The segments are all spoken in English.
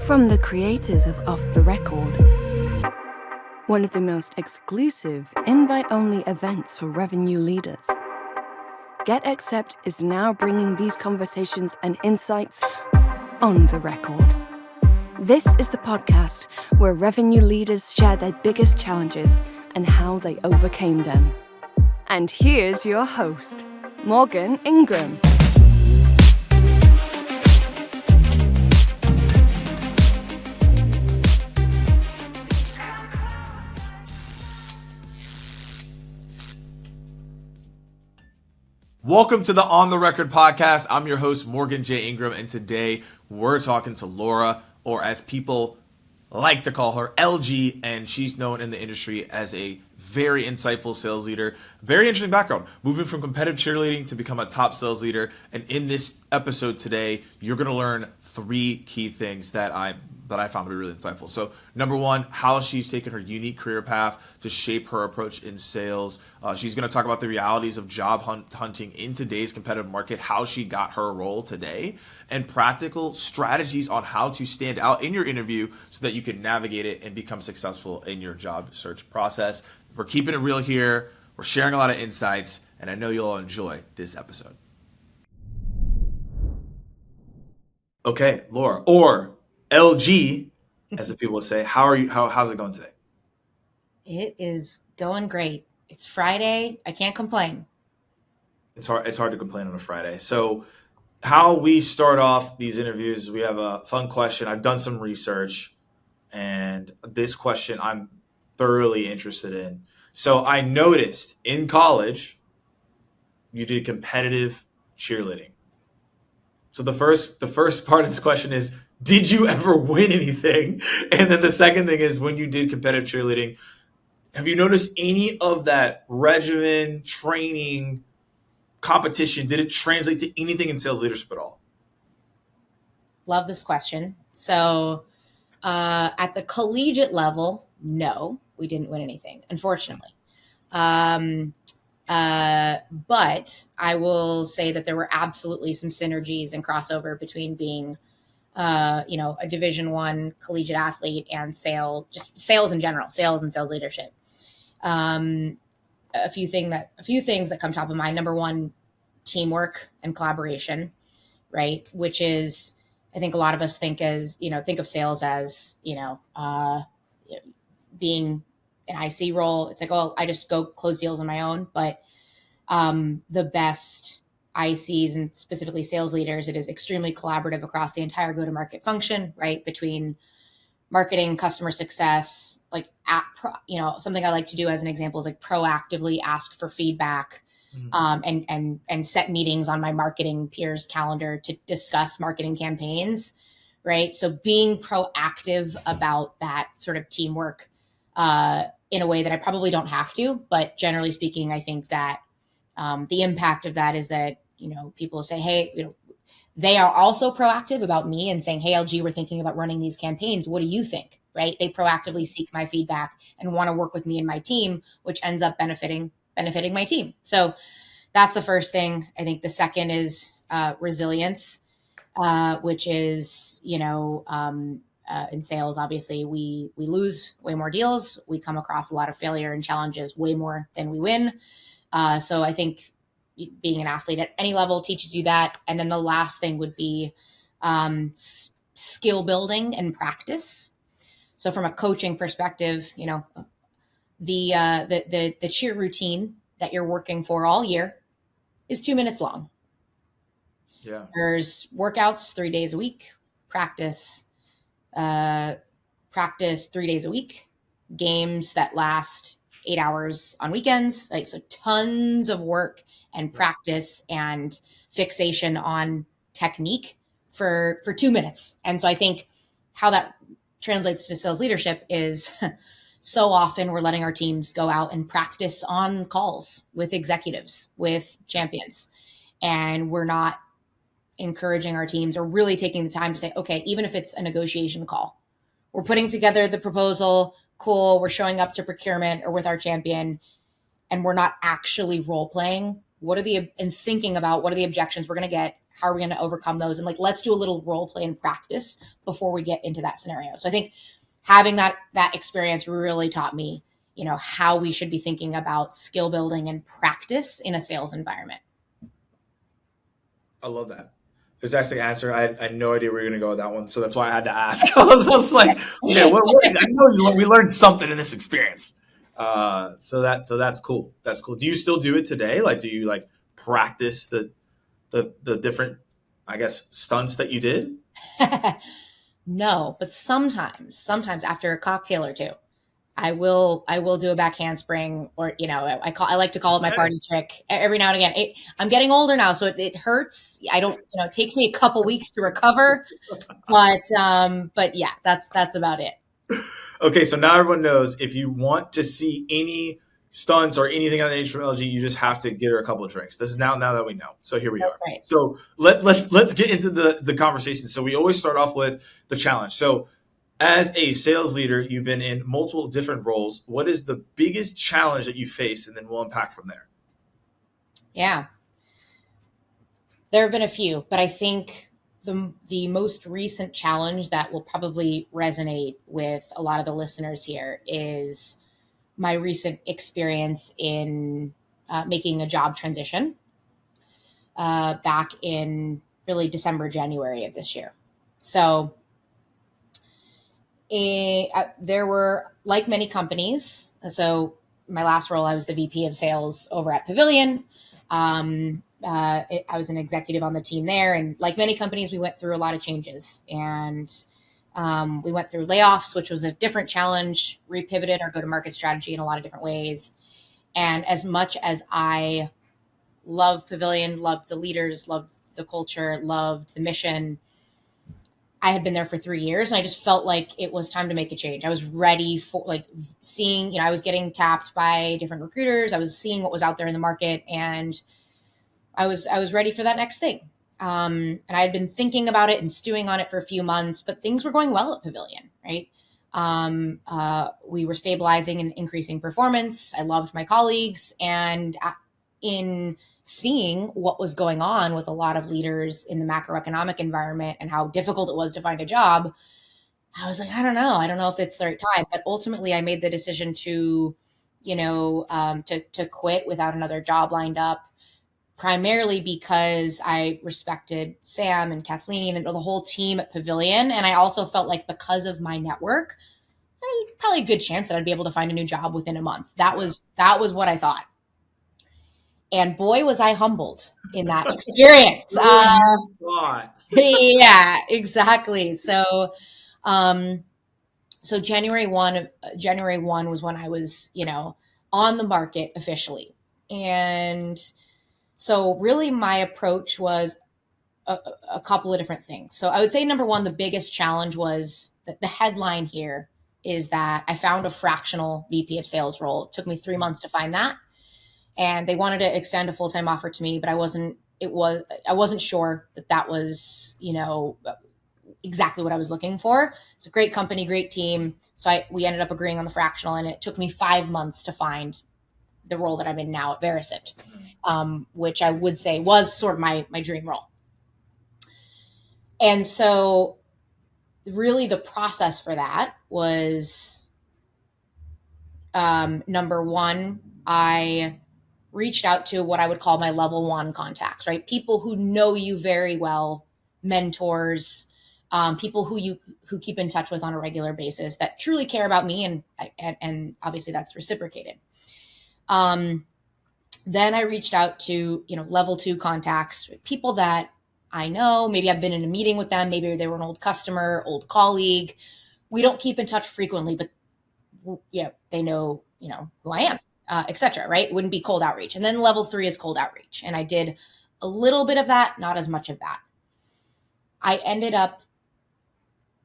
From the creators of Off the Record, one of the most exclusive, invite-only events for revenue leaders, GetAccept is now bringing these conversations and insights on the record. This is the podcast where revenue leaders share their biggest challenges and how they overcame them. And here's your host, Morgan Ingram. Welcome to the On the Record podcast. I'm your host, Morgan J. Ingram, and today we're talking to Laura, or as people like to call her, LG, and she's known in the industry as a very insightful sales leader. Very interesting background, moving from competitive cheerleading to become a top sales leader. And in this episode today, you're going to learn three key things that I found to be really insightful. So number one, how she's taken her unique career path to shape her approach in sales. She's going to talk about the realities of job hunting in today's competitive market, how she got her role today, and practical strategies on how to stand out in your interview so that you can navigate it and become successful in your job search process. We're keeping it real here. We're sharing a lot of insights, and I know you'll enjoy this episode. Okay, Laura, or LG, as the people would say, how are you? How's it going today? It is going great. It's Friday. I can't complain. It's hard to complain on a Friday. So how we start off these interviews, we have a fun question. I've done some research, and this question I'm thoroughly interested in. So I noticed in college, you did competitive cheerleading. So the first part of this question is, did you ever win anything? And then the second thing is, when you did competitive cheerleading, have you noticed any of that regimen, training, competition? Did it translate to anything in sales leadership at all? Love this question. So at the collegiate level, no, we didn't win anything, unfortunately. But I will say that there were absolutely some synergies and crossover between being a Division I collegiate athlete and sales in general, sales and sales leadership. A few things that come top of mind. Number one, teamwork and collaboration, right? Which is, I think a lot of us think of sales as, being an IC role. It's like, oh, I just go close deals on my own. But the best ICs and specifically sales leaders, it is extremely collaborative across the entire go-to-market function, right? Between marketing, customer success, something I like to do as an example is like proactively ask for feedback, and set meetings on my marketing peers' calendar to discuss marketing campaigns, right? So being proactive about that sort of teamwork in a way that I probably don't have to, but generally speaking, I think that the impact of that is that, people say, hey, they are also proactive about me and saying, hey, LG, we're thinking about running these campaigns. What do you think? Right? They proactively seek my feedback and want to work with me and my team, which ends up benefiting my team. So that's the first thing. I think the second is resilience, which is, in sales, obviously, we lose way more deals. We come across a lot of failure and challenges way more than we win. So I think being an athlete at any level teaches you that. And then the last thing would be skill building and practice. So from a coaching perspective, the cheer routine that you're working for all year is 2 minutes long. Yeah. There's workouts 3 days a week, practice 3 days a week, games that last 8 hours on weekends, so tons of work and practice and fixation on technique for 2 minutes. And so I think how that translates to sales leadership is so often we're letting our teams go out and practice on calls with executives, with champions, and we're not encouraging our teams or really taking the time to say, okay, even if it's a negotiation call, we're putting together the proposal, cool, we're showing up to procurement or with our champion, and we're not actually role playing. And thinking about what are the objections we're going to get? How are we going to overcome those? And like, let's do a little role play and practice before we get into that scenario. So I think having that experience really taught me, how we should be thinking about skill building and practice in a sales environment. I love that. Fantastic answer. I had no idea we were going to go with that one, so that's why I had to ask. I was like, okay, I know we learned something in this experience. So that's cool. That's cool. Do you still do it today? Like, do you like practice the different, I guess, stunts that you did? No, but sometimes after a cocktail or two, I will do a back handspring, or I like to call it my party trick every now and again. I'm getting older now, so it hurts. I don't, it takes me a couple weeks to recover, but yeah, that's about it. Okay, so now everyone knows if you want to see any stunts or anything on the nature from LG, you just have to get her a couple of drinks. This is now that we know. So here we are. Right. So let's get into the conversation. So we always start off with the challenge. So as a sales leader, you've been in multiple different roles. What is the biggest challenge that you face? And then we'll unpack from there. Yeah. There have been a few, but I think the most recent challenge that will probably resonate with a lot of the listeners here is my recent experience in making a job transition back in really December, January of this year. So there were, like many companies, so my last role, I was the VP of sales over at Pavilion. I was an executive on the team there. And like many companies, we went through a lot of changes. And we went through layoffs, which was a different challenge, repivoted our go-to-market strategy in a lot of different ways. And as much as I love Pavilion, loved the leaders, loved the culture, loved the mission, I had been there for 3 years, and I just felt like it was time to make a change. I was ready for seeing, I was getting tapped by different recruiters. I was seeing what was out there in the market, and I was ready for that next thing. And I had been thinking about it and stewing on it for a few months, but things were going well at Pavilion, right? We were stabilizing and increasing performance. I loved my colleagues, and in seeing what was going on with a lot of leaders in the macroeconomic environment and how difficult it was to find a job, I was like, I don't know if it's the right time. But ultimately I made the decision to quit without another job lined up, primarily because I respected Sam and Kathleen and the whole team at Pavilion. And I also felt like because of my network, there's probably a good chance that I'd be able to find a new job within a month. That was what I thought. And boy, was I humbled in that experience. Yeah, exactly. So, January 1 was when I was, on the market officially. And so really my approach was a couple of different things. So I would say, number one, the biggest challenge was that the headline here is that I found a fractional VP of sales role. It took me 3 months to find that. And they wanted to extend a full-time offer to me, but I wasn't sure that was, exactly what I was looking for. It's a great company, great team. So we ended up agreeing on the fractional, and it took me 5 months to find the role that I'm in now at Varicent, which I would say was sort of my dream role. And so really the process for that was, number one, I reached out to what I would call my level 1 contacts, right? People who know you very well, mentors, people who keep in touch with on a regular basis that truly care about me, and obviously that's reciprocated. Then I reached out to, level 2 contacts, people that I know, maybe I've been in a meeting with them, maybe they were an old customer, old colleague. We don't keep in touch frequently, but they know, who I am. Et cetera, right? It wouldn't be cold outreach. And then level 3 is cold outreach. And I did a little bit of that, not as much of that. I ended up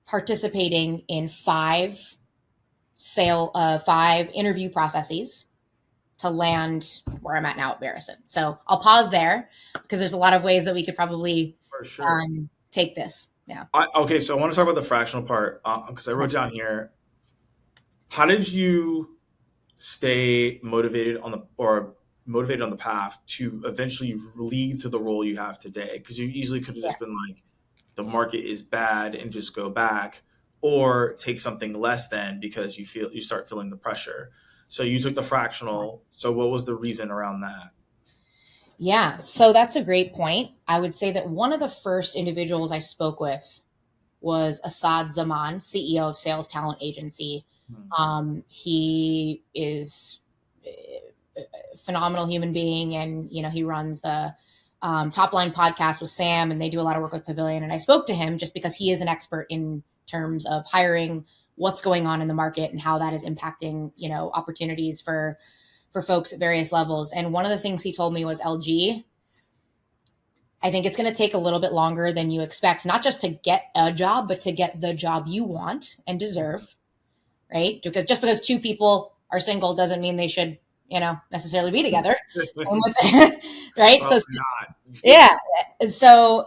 participating in 5 interview processes to land where I'm at now at Varicent. So I'll pause there because there's a lot of ways that we could probably take this. Yeah. Okay. So I want to talk about the fractional part because I wrote down here, how did you stay motivated or motivated on the path to eventually lead to the role you have today? Because you easily could have just been like, the market is bad and just go back, or take something less than because you start feeling the pressure. So you took the fractional. So what was the reason around that? Yeah, so that's a great point. I would say that one of the first individuals I spoke with was Asad Zaman, CEO of Sales Talent Agency. He is a phenomenal human being, and he runs the Top Line podcast with Sam, and they do a lot of work with Pavilion. And I spoke to him just because he is an expert in terms of hiring, what's going on in the market, and how that is impacting opportunities for folks at various levels. And one of the things he told me was, LG, I think it's going to take a little bit longer than you expect, not just to get a job, but to get the job you want and deserve, right? Because just because two people are single doesn't mean they should, necessarily be together. Right? Probably So, not. yeah. So,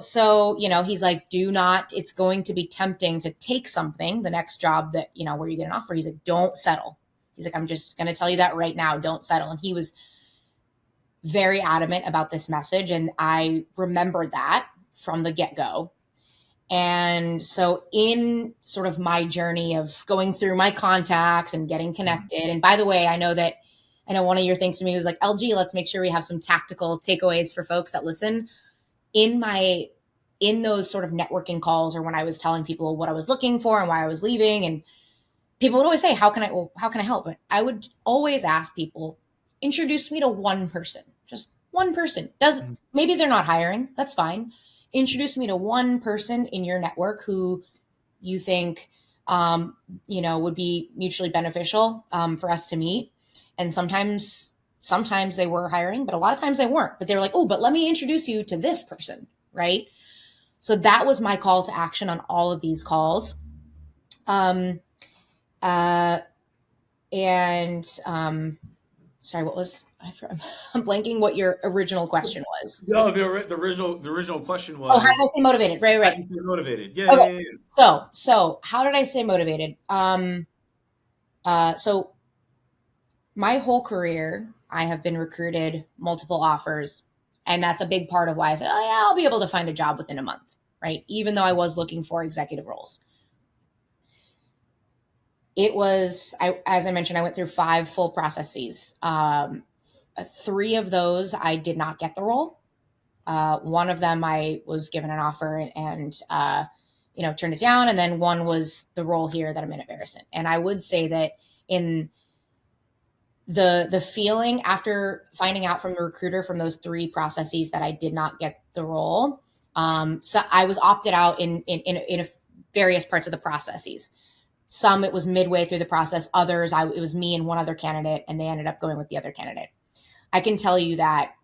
he's like, it's going to be tempting to take something, the next job that, where you get an offer. He's like, don't settle. He's like, I'm just going to tell you that right now, don't settle. And he was very adamant about this message. And I remembered that from the get-go. And so in sort of my journey of going through my contacts and getting connected, and by the way, I know one of your things to me was like, LG, let's make sure we have some tactical takeaways for folks that listen. In those sort of networking calls, or when I was telling people what I was looking for and why I was leaving, and people would always say, how can I help? But I would always ask people, introduce me to one person, just one person. Maybe they're not hiring. That's fine. Introduce me to one person in your network who you think, would be mutually beneficial for us to meet. And sometimes they were hiring, but a lot of times they weren't. But they were like, oh, but let me introduce you to this person, right? So that was my call to action on all of these calls. Sorry, I'm blanking what your original question was. No, the original question was, how did I stay motivated? Right. How did you stay motivated? Yeah, okay. yeah. So how did I stay motivated? So my whole career, I have been recruited, multiple offers, and that's a big part of why I said, oh yeah, I'll be able to find a job within a month, right? Even though I was looking for executive roles. It was, as I mentioned, I went through 5 full processes. 3 of those, I did not get the role. One of them, I was given an offer and turned it down. And then one was the role here that I'm in at Varicent. And I would say that in the feeling after finding out from the recruiter from those 3 processes that I did not get the role, so I was opted out in various parts of the processes. Some, it was midway through the process. Others, it was me and one other candidate, and they ended up going with the other candidate. I can tell you that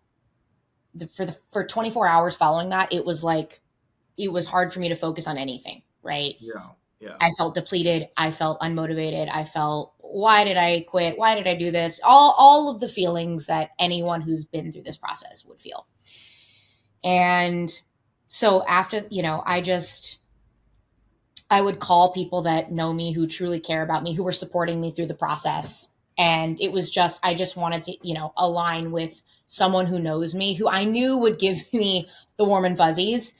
for 24 hours following that, it was hard for me to focus on anything, right? Yeah. I felt depleted. I felt unmotivated. I felt, why did I quit? Why did I do this? All of the feelings that anyone who's been through this process would feel. And so after, I would call people that know me, who truly care about me, who were supporting me through the process. And it was I just wanted to, align with someone who knows me, who I knew would give me the warm and fuzzies,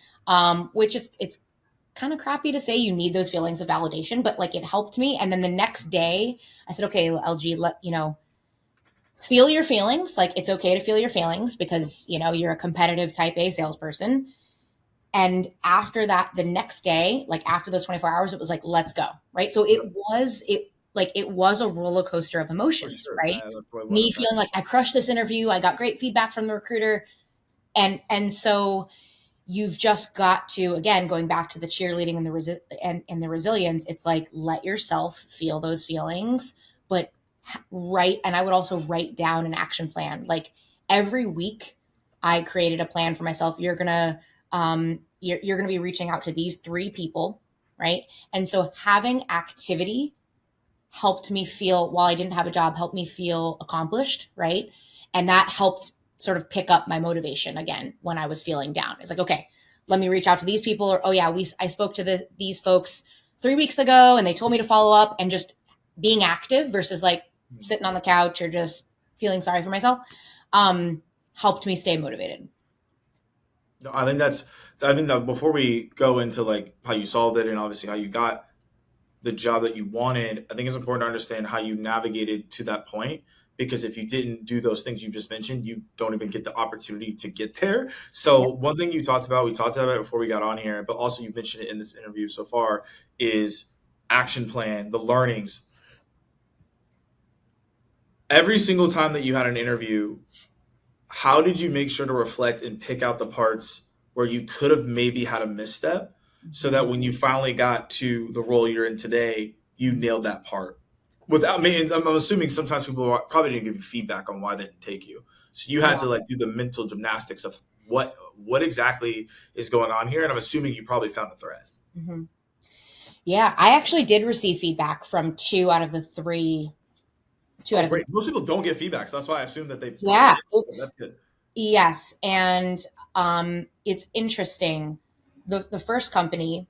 which it's kind of crappy to say you need those feelings of validation, but it helped me. And then the next day I said, okay, LG, feel your feelings. It's okay to feel your feelings because, you're a competitive type A salesperson. And after that, the next day, after those 24 hours, it was let's go. Right. So it was a roller coaster of emotions, sure, right? Me feeling like I crushed this interview. I got great feedback from the recruiter. And so you've just got to, again, going back to the cheerleading and the resilience, it's let yourself feel those feelings, but and I would also write down an action plan. Every week I created a plan for myself. You're going to be reaching out to these 3 people, right? And so having activity helped me feel, while I didn't have a job, helped me feel accomplished, right? And that helped sort of pick up my motivation again when I was feeling down. It's okay, let me reach out to these people, or, oh yeah, I spoke to these folks 3 weeks ago and they told me to follow up, and just being active versus sitting on the couch or just feeling sorry for myself. helped me stay motivated. No, I think that before we go into like how you solved it and obviously how you got the job that you wanted, I think it's important to understand how you navigated to that point. Because if you didn't do those things you just mentioned, you don't even get the opportunity to get there. So one thing you talked about, we talked about it before we got on here, but also you mentioned it in this interview so far, is action plan, the learnings. Every single time that you had an interview, how did you make sure to reflect and pick out the parts where you could have maybe had a misstep so that when you finally got to the role you're in today, you nailed that part? Without me, and I'm assuming sometimes people probably didn't give you feedback on why they didn't take you. So you had to like do the mental gymnastics of what exactly is going on here. And I'm assuming you probably found the thread. Mm-hmm. Yeah, I actually did receive feedback from two out of the three. Most people don't get feedback, so that's why I assume that they. Yeah, That's good. yes, and it's interesting. The first company,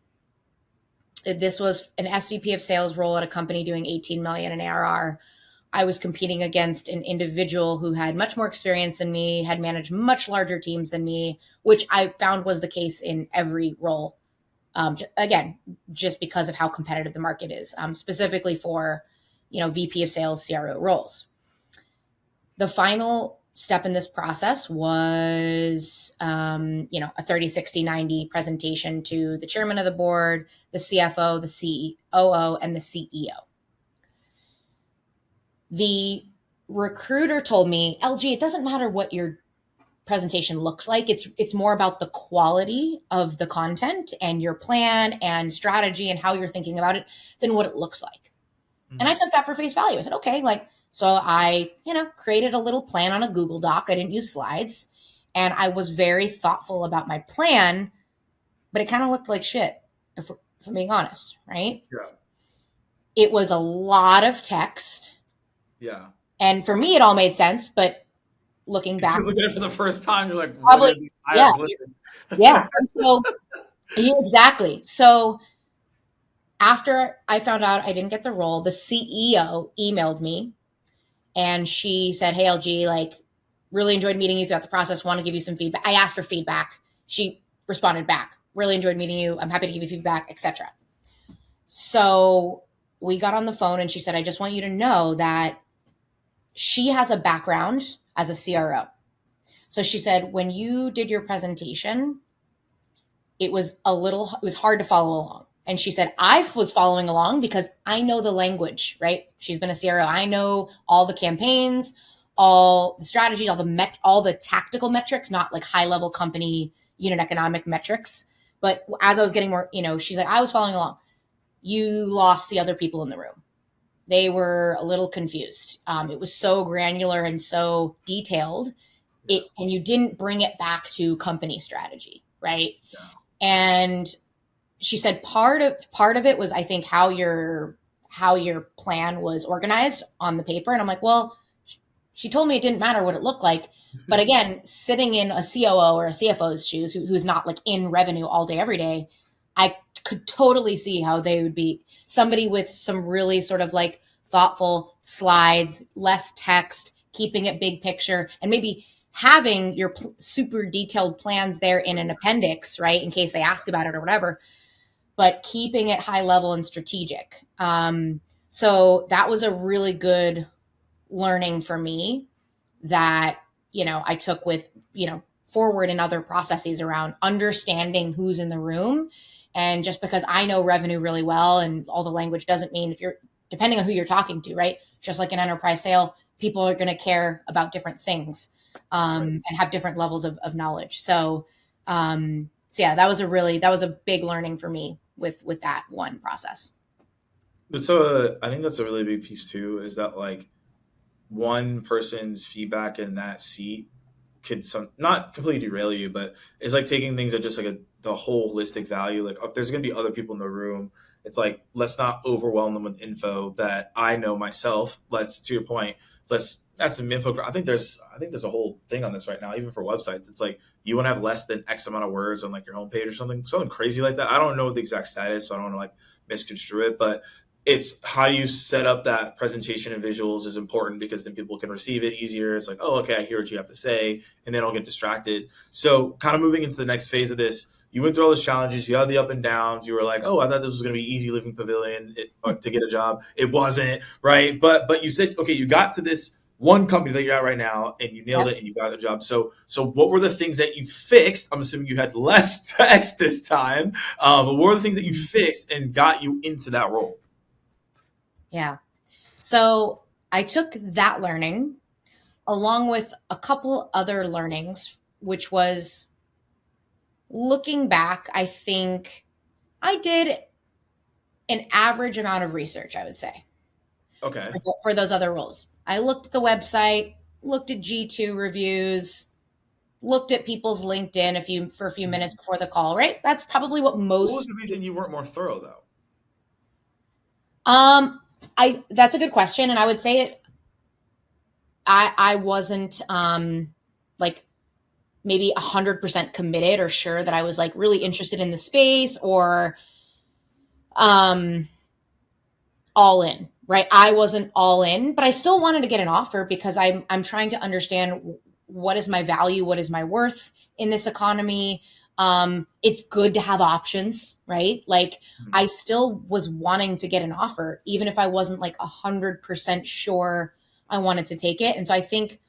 this was an SVP of sales role at a company doing 18 million in ARR. I was competing against an individual who had much more experience than me, had managed much larger teams than me, which I found was the case in every role. Again, just because of how competitive the market is, specifically for, VP of sales, CRO roles. The final step in this process was, a 30, 60, 90 presentation to the chairman of the board, the CFO, the COO, and the CEO. The recruiter told me, LG, it doesn't matter what your presentation looks like. It's more about the quality of the content and your plan and strategy and how you're thinking about it than what it looks like. Mm-hmm. And I took that for face value. I said, okay, so I, created a little plan on a Google Doc. I didn't use slides, and I was very thoughtful about my plan, but it kind of looked like shit, if I'm being honest, right? Yeah. It was a lot of text. Yeah. And for me, it all made sense, but looking back, you're looking at it for the first time, you're like, probably, yeah. And so, exactly. So after I found out I didn't get the role, the CEO emailed me and she said, hey, LG, really enjoyed meeting you throughout the process. Want to give you some feedback. I asked for feedback. She responded back. Really enjoyed meeting you. I'm happy to give you feedback, etc. So we got on the phone and she said, I just want you to know that she has a background as a CRO. So she said, when you did your presentation, it was hard to follow along. And she said, I was following along because I know the language, right? She's been a CRO. I know all the campaigns, all the strategies, all the tactical metrics, not like high level company unit economic metrics. But as I was getting more, she's like, I was following along. You lost the other people in the room. They were a little confused. It was so granular and so detailed. And you didn't bring it back to company strategy, right? Yeah. And she said part of it was, I think, how your plan was organized on the paper. And I'm like, well, she told me it didn't matter what it looked like. But again, sitting in a COO or a CFO's shoes, who's not in revenue all day, every day, I could totally see how they would be somebody with some really sort of thoughtful slides, less text, keeping it big picture, and maybe having your super detailed plans there in an appendix, right, in case they ask about it or whatever, but keeping it high level and strategic. So that was a really good learning for me that, I took with, forward in other processes around understanding who's in the room. And just because I know revenue really well and all the language doesn't mean depending on who you're talking to, right? Just like an enterprise sale, people are going to care about different things and have different levels of knowledge. So yeah, that was a big learning for me with that one process. But so I think that's a really big piece too, is that one person's feedback in that seat could not completely derail you, but it's taking things at just the whole holistic value. If there's going to be other people in the room, it's let's not overwhelm them with info that I know myself. To your point, let's add some info. I think there's a whole thing on this right now, even for websites. It's you want to have less than X amount of words on your homepage or something crazy like that. I don't know the exact status, so I don't want to misconstrue it, but it's how you set up that presentation and visuals is important because then people can receive it easier. It's like, oh, okay, I hear what you have to say, and then I'll get distracted. So kind of moving into the next phase of this, you went through all those challenges, you had the up and downs, you were like, oh, I thought this was going to be easy leaving Pavilion to get a job. It wasn't, right? But you said, okay, you got to this one company that you're at right now and you nailed it and you got a job. So what were the things that you fixed? I'm assuming you had less text this time, but what were the things that you fixed and got you into that role? Yeah. So I took that learning along with a couple other learnings, which was looking back, I think I did an average amount of research, I would say. Okay. For those other roles. I looked at the website, looked at G2 reviews, looked at people's LinkedIn for a few minutes before the call, right? That's probably what most. What was the reason you weren't more thorough though? That's a good question. And I would say I wasn't like maybe 100% committed or sure that I was like really interested in the space or all in, right? I wasn't all in, but I still wanted to get an offer because I'm trying to understand what is my value, what is my worth in this economy. It's good to have options, right? Like I still was wanting to get an offer, even if I wasn't like 100% sure I wanted to take it. And so I think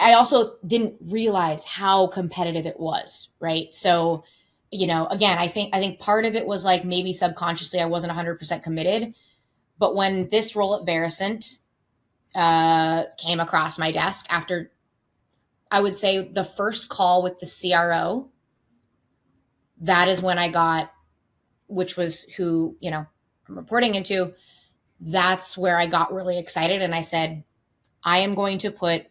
I also didn't realize how competitive it was, right? So, again, I think part of it was like maybe subconsciously I wasn't 100% committed. But when this role at Varicent came across my desk after, I would say, the first call with the CRO, that is when I got, which was who, I'm reporting into, that's where I got really excited. And I said, I am going to put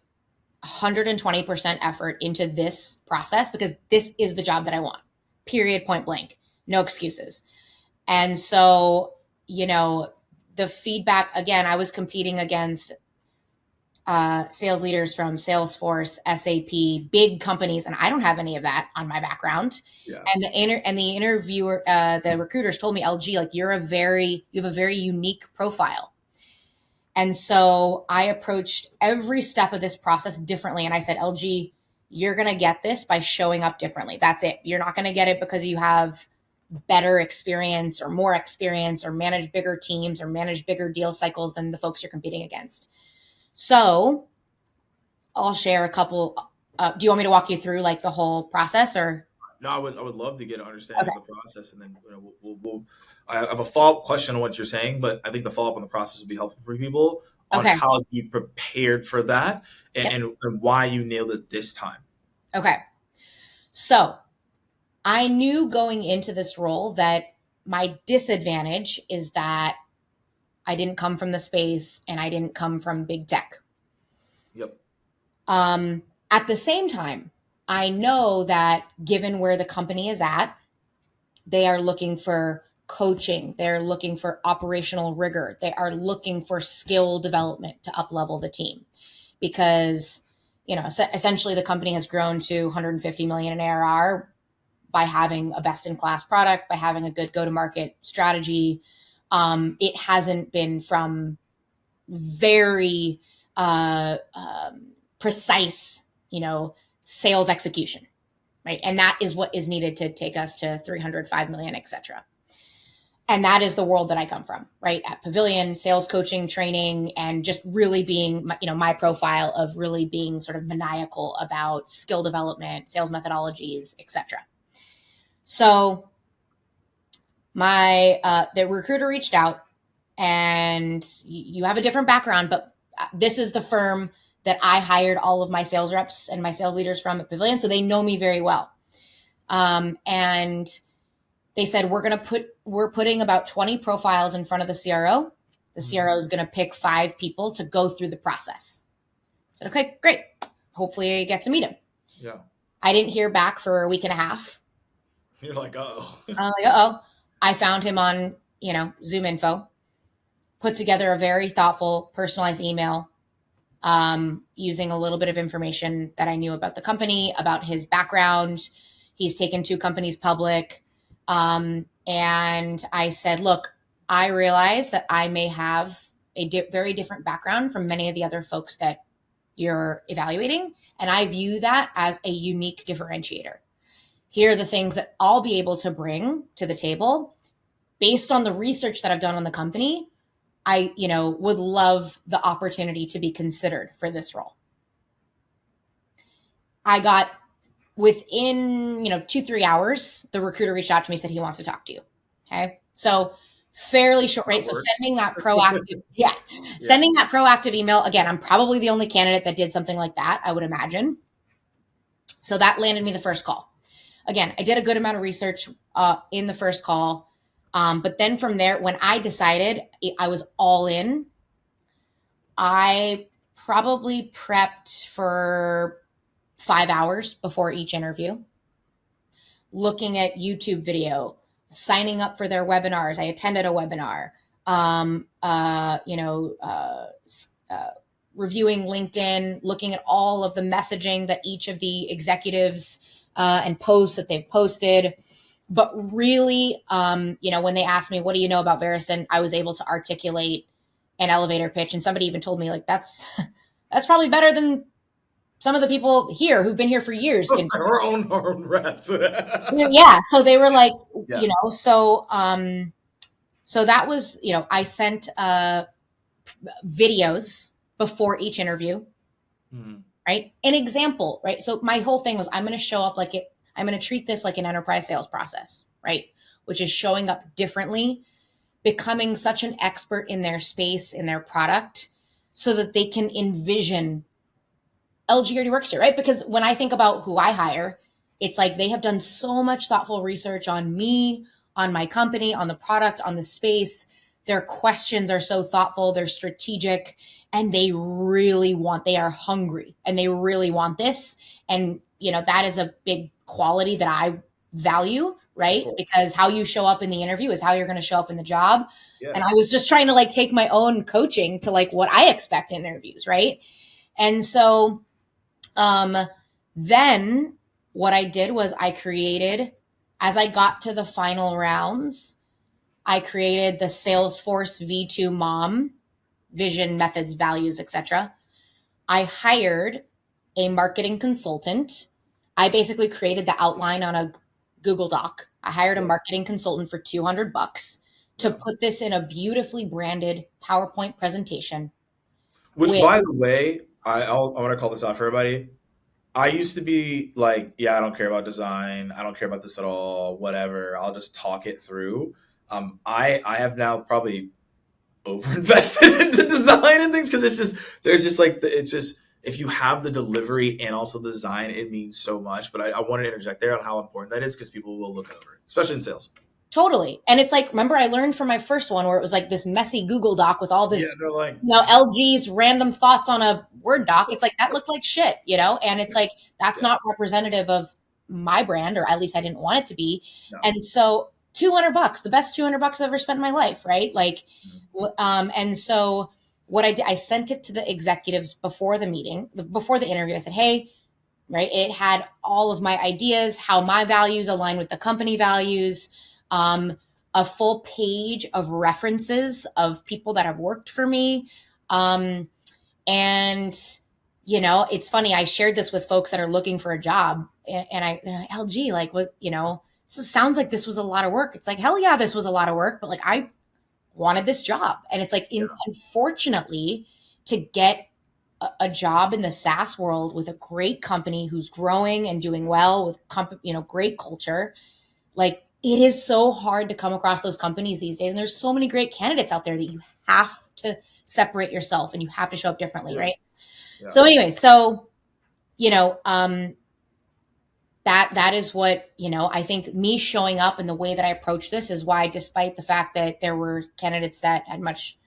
120% effort into this process because this is the job that I want, period, point blank, no excuses. And so, the feedback, again, I was competing against sales leaders from Salesforce, SAP, big companies, and I don't have any of that on my background. Yeah. And the interviewer, the recruiters told me, LG, like you have a very unique profile. And so I approached every step of this process differently. And I said, LG, you're going to get this by showing up differently. That's it. You're not going to get it because you have better experience or more experience or manage bigger teams or manage bigger deal cycles than the folks you're competing against. So I'll share a couple. Do you want me to walk you through like the whole process or? No, I would love to get an understanding of the process, and then I have a follow-up question on what you're saying, but I think the follow-up on the process would be helpful for people on how you prepared for that and why you nailed it this time. Okay. So I knew going into this role that my disadvantage is that I didn't come from the space and I didn't come from big tech. Yep. At the same time, I know that given where the company is at, they are looking for coaching. They're looking for operational rigor. They are looking for skill development to up-level the team because, essentially the company has grown to 150 million in ARR by having a best-in-class product, by having a good go-to-market strategy. It hasn't been from very precise, sales execution, right? And that is what is needed to take us to 305 million, et cetera. And that is the world that I come from, right? At Pavilion, sales coaching, training, and just really being, my profile of really being sort of maniacal about skill development, sales methodologies, et cetera. So the recruiter reached out and you have a different background, but this is the firm that I hired all of my sales reps and my sales leaders from at Pavilion. So they know me very well. And they said, we're putting about 20 profiles in front of the CRO. The CRO is going to pick 5 people to go through the process. I said, okay, great. Hopefully I get to meet him. Yeah. I didn't hear back for a week and a half. You're like, uh-oh. I'm like, uh-oh. I found him on, Zoom info, put together a very thoughtful, personalized email, using a little bit of information that I knew about the company, about his background. He's taken 2 companies public. And I said, look, I realize that I may have a very different background from many of the other folks that you're evaluating. And I view that as a unique differentiator. Here are the things that I'll be able to bring to the table based on the research that I've done on the company. I, would love the opportunity to be considered for this role. I got within, 2-3 hours, the recruiter reached out to me, said he wants to talk to you. Okay. So fairly short, right? So sending that proactive, sending that proactive email. Again, I'm probably the only candidate that did something like that, I would imagine. So that landed me the first call. Again, I did a good amount of research in the first call. But then from there, when I decided I was all in, I probably prepped for 5 hours before each interview, looking at YouTube video, signing up for their webinars. I attended a webinar, reviewing LinkedIn, looking at all of the messaging that each of the executives and posts that they've posted. But really, when they asked me, what do you know about Varicent? I was able to articulate an elevator pitch. And somebody even told me, like, that's probably better than some of the people here who've been here for years. Our own reps. Yeah. So they were like, so that was, I sent videos before each interview, right? An example, right? So my whole thing was, I'm going to show up like it. I'm going to treat this like an enterprise sales process, right? Which is showing up differently, becoming such an expert in their space, in their product, so that they can envision LG already works here, right? Because when I think about who I hire, it's like they have done so much thoughtful research on me, on my company, on the product, on the space. Their questions are so thoughtful, they're strategic, and they are hungry and they really want this. And, that is a big quality that I value, right? Because how you show up in the interview is how you're going to show up in the job. Yeah. And I was just trying to take my own coaching to what I expect in interviews, right? And so then what I did was I created, as I got to the final rounds, I created the Salesforce V2 MOM, vision, methods, values, etc. I hired a marketing consultant. I basically created the outline on a Google Doc. I hired a marketing consultant for $200 to put this in a beautifully branded PowerPoint presentation. Which, by the way, I want to call this out for everybody. I used to be like, I don't care about design. I don't care about this at all. Whatever. I'll just talk it through. I have now probably overinvested into design and things because if you have the delivery and also the design, it means so much. But I wanted to interject there on how important that is because people will look it over, especially in sales. Totally. And it's remember I learned from my first one where it was this messy Google Doc with all this, LG's random thoughts on a Word doc. It's that looked like shit, and it's that's not representative of my brand, or at least I didn't want it to be. No. And so $200, the best $200 I've ever spent in my life. Right. And so what I did, I sent it to the executives before the meeting, before the interview. I said, hey, right. It had all of my ideas, how my values align with the company values, a full page of references of people that have worked for me. And, it's funny. I shared this with folks that are looking for a job and they're like, LG, what, so it sounds like this was a lot of work. It's hell yeah, this was a lot of work, but I wanted this job. And it's unfortunately, to get a job in the SaaS world with a great company who's growing and doing well with, great culture, it is so hard to come across those companies these days. And there's so many great candidates out there that you have to separate yourself and you have to show up differently. Right. Yeah. So anyway, that is what, I think me showing up and the way that I approach this is why, despite the fact that there were candidates that had much,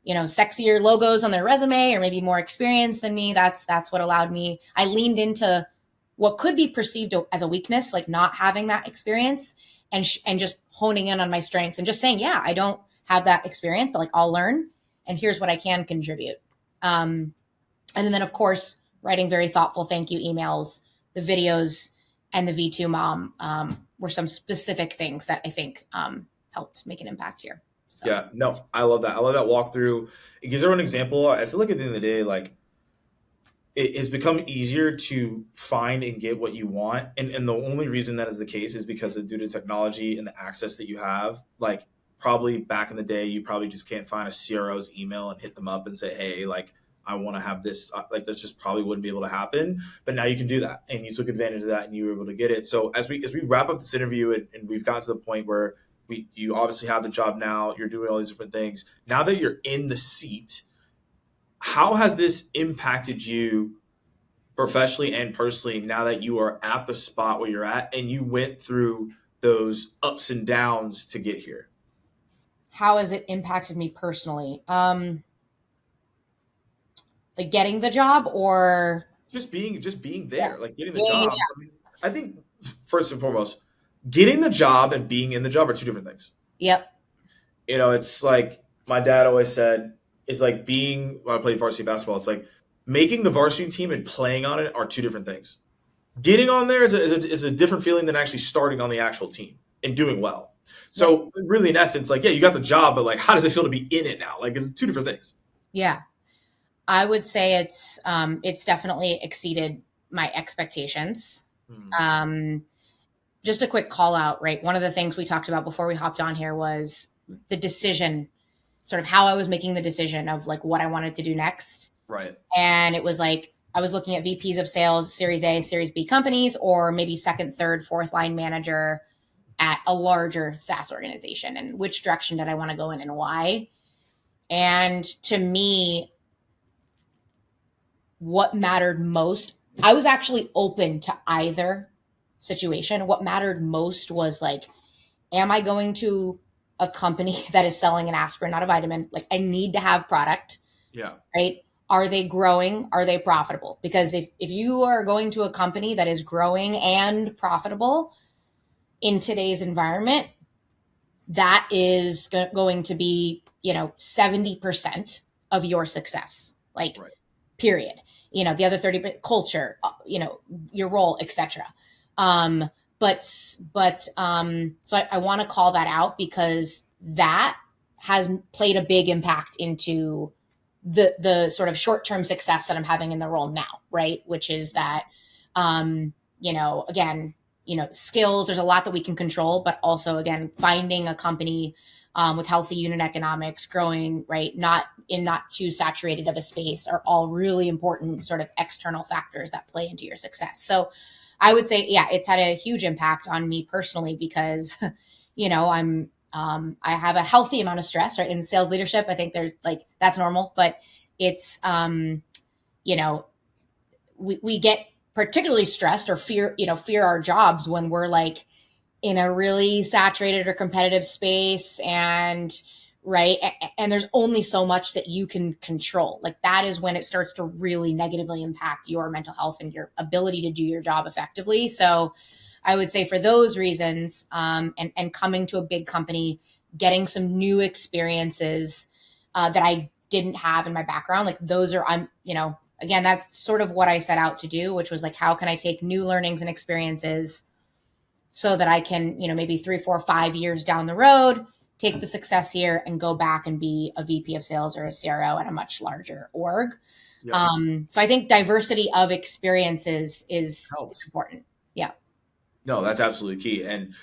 sexier logos on their resume or maybe more experience than me, that's what allowed me. I leaned into what could be perceived as a weakness, not having that experience and just honing in on my strengths and just saying, yeah, I don't have that experience, but I'll learn and here's what I can contribute. And then of course, writing very thoughtful thank you emails, the videos, and the V2 mom were some specific things that I think helped make an impact here. So. Yeah, no, I love that. I love that walkthrough. It gives everyone an example. I feel like at the end of the day, like it has become easier to find and get what you want. And the only reason that is the case is because of due to technology and the access that you have. Like probably back in the day, you probably just can't find a CRO's email and hit them up and say, hey, like I want to have this. Like that just probably wouldn't be able to happen. But now you can do that. And you took advantage of that and you were able to get it. So as we wrap up this interview and we've gotten to the point where you obviously have the job now, you're doing all these different things. Now that you're in the seat, how has this impacted you professionally and personally now that you are at the spot where you're at and you went through those ups and downs to get here? How has it impacted me personally? Like getting the job or just being there, like getting the Yeah. job. I mean, I think first and foremost, getting the job and being in the job are two different things. Yep. You know, it's like my dad always said, it's like being, when I played varsity basketball, it's like making the varsity team and playing on it are two different things. Getting on there is a different feeling than actually starting on the actual team and doing well. So really, in essence, like, yeah, you got the job, but like, how does it feel to be in it now? Like, it's two different things. Yeah. I would say it's definitely exceeded my expectations. Just a quick call out, right? One of the things we talked about before we hopped on here was the decision, sort of how I was making the decision of like what I wanted to do next. Right. And it was like, I was looking at VPs of sales, Series A, Series B companies, or maybe second, third, fourth line manager at a larger SaaS organization, and which direction did I want to go in and why? And to me, what mattered most, I was actually open to either situation. What mattered most was like, am I going to a company that is selling an aspirin, not a vitamin? Like I need to have product. Yeah. Right. Are they growing? Are they profitable? Because if you are going to a company that is growing and profitable in today's environment, that is going to be, 70% of your success, like right. Period. The other 30% culture, your role, etc. So I want to call that out because that has played a big impact into the sort of short-term success that I'm having in the role now, right? Which is that, again, skills, there's a lot that we can control, but also again, finding a company with healthy unit economics, growing, right? Not too saturated of a space are all really important sort of external factors that play into your success. So I would say, yeah, it's had a huge impact on me personally because, I have a healthy amount of stress, right? In sales leadership, I think there's like, that's normal, but it's, we get particularly stressed or fear our jobs when we're like in a really saturated or competitive space and right. And there's only so much that you can control. Like that is when it starts to really negatively impact your mental health and your ability to do your job effectively. So I would say for those reasons, and coming to a big company, getting some new experiences that I didn't have in my background, like those are, again, that's sort of what I set out to do, which was like, how can I take new learnings and experiences so that I can, maybe 3, 4, 5 years down the road, take the success here and go back and be a VP of sales or a CRO at a much larger org. Yeah. So I think diversity of experiences is important. Yeah. No, that's absolutely key. And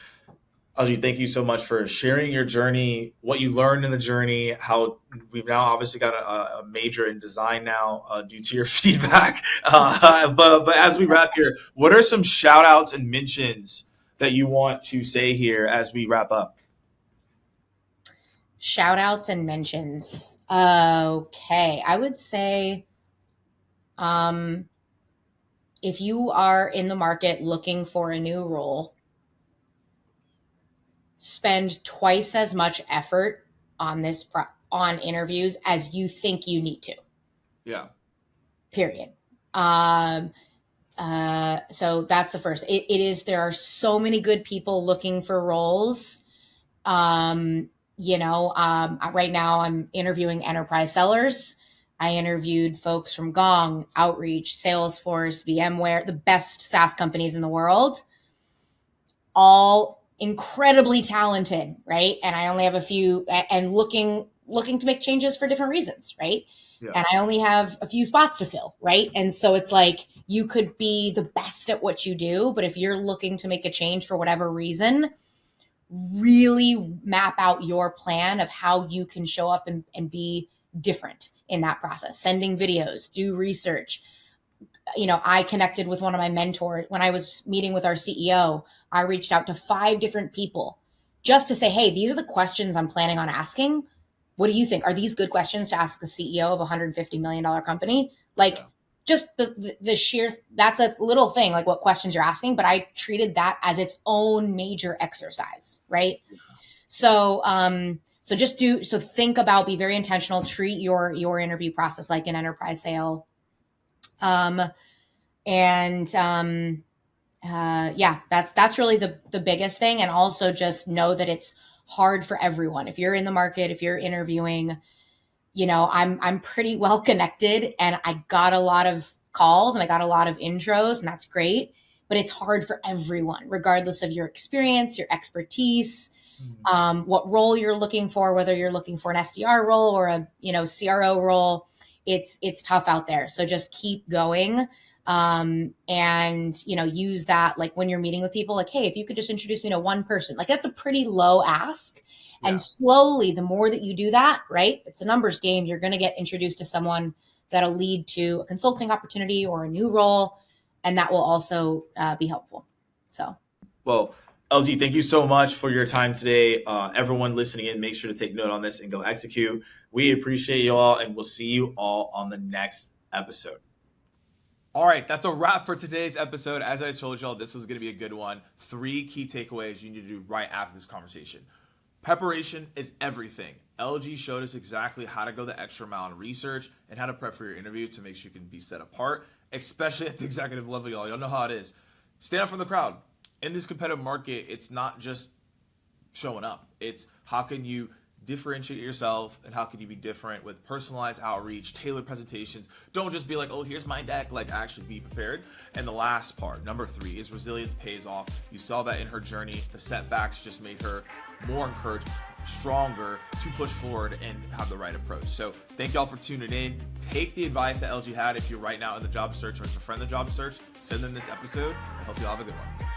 Algie, thank you so much for sharing your journey, what you learned in the journey, how we've now obviously got a major in design now due to your feedback. But as we wrap here, what are some shout outs and mentions that you want to say here as we wrap up? Shout outs and mentions. Okay. I would say, if you are in the market looking for a new role, spend twice as much effort on on interviews as you think you need to. Yeah. Period. So that's the first. There are so many good people looking for roles. Right now I'm interviewing enterprise sellers. I interviewed folks from Gong, Outreach, Salesforce, VMware, the best SaaS companies in the world. all incredibly talented, right? And I only have a few, and looking to make changes for different reasons, right? Yeah. And I only have a few spots to fill, right? And so it's like, you could be the best at what you do, but if you're looking to make a change for whatever reason, really map out your plan of how you can show up and be different in that process. Sending videos, do research. I connected with one of my mentors when I was meeting with our CEO. I reached out to 5 different people just to say, hey, these are the questions I'm planning on asking. What do you think? Are these good questions to ask the CEO of a $150 million company? Like, yeah. Just the sheer, that's a little thing, like what questions you're asking, but I treated that as its own major exercise, right? Yeah. So think about, be very intentional, treat your interview process like an enterprise sale. That's really the biggest thing. And also just know that it's hard for everyone. If you're in the market, if you're interviewing, I'm pretty well connected, and I got a lot of calls and I got a lot of intros, and that's great, but it's hard for everyone, regardless of your experience, your expertise, what role you're looking for, whether you're looking for an SDR role or a, CRO role. It's tough out there. So just keep going. Use that, like when you're meeting with people, like, hey, if you could just introduce me to one person, like that's a pretty low ask. Yeah. And slowly, the more that you do that, right, it's a numbers game. You're going to get introduced to someone that'll lead to a consulting opportunity or a new role. And that will also be helpful. So, well, LG, thank you so much for your time today. Everyone listening in, make sure to take note on this and go execute. We appreciate you all, and we'll see you all on the next episode. All right, that's a wrap for today's episode. As I told y'all, this was going to be a good one. 3 key takeaways you need to do right after this conversation. Preparation is everything. LG showed us exactly how to go the extra mile in research and how to prep for your interview to make sure you can be set apart, especially at the executive level, y'all. Y'all know how it is. Stand out from the crowd. In this competitive market, it's not just showing up. It's how can you differentiate yourself and how can you be different with personalized outreach, tailored presentations. Don't just be like, oh, here's my deck, like actually be prepared. And the last part, number 3, is resilience pays off. You saw that in her journey. The setbacks just made her more encouraged, stronger to push forward and have the right approach. So thank y'all for tuning in. Take the advice that LG had if you're right now in the job search or if a friend in the job search, send them this episode. I hope you all have a good one.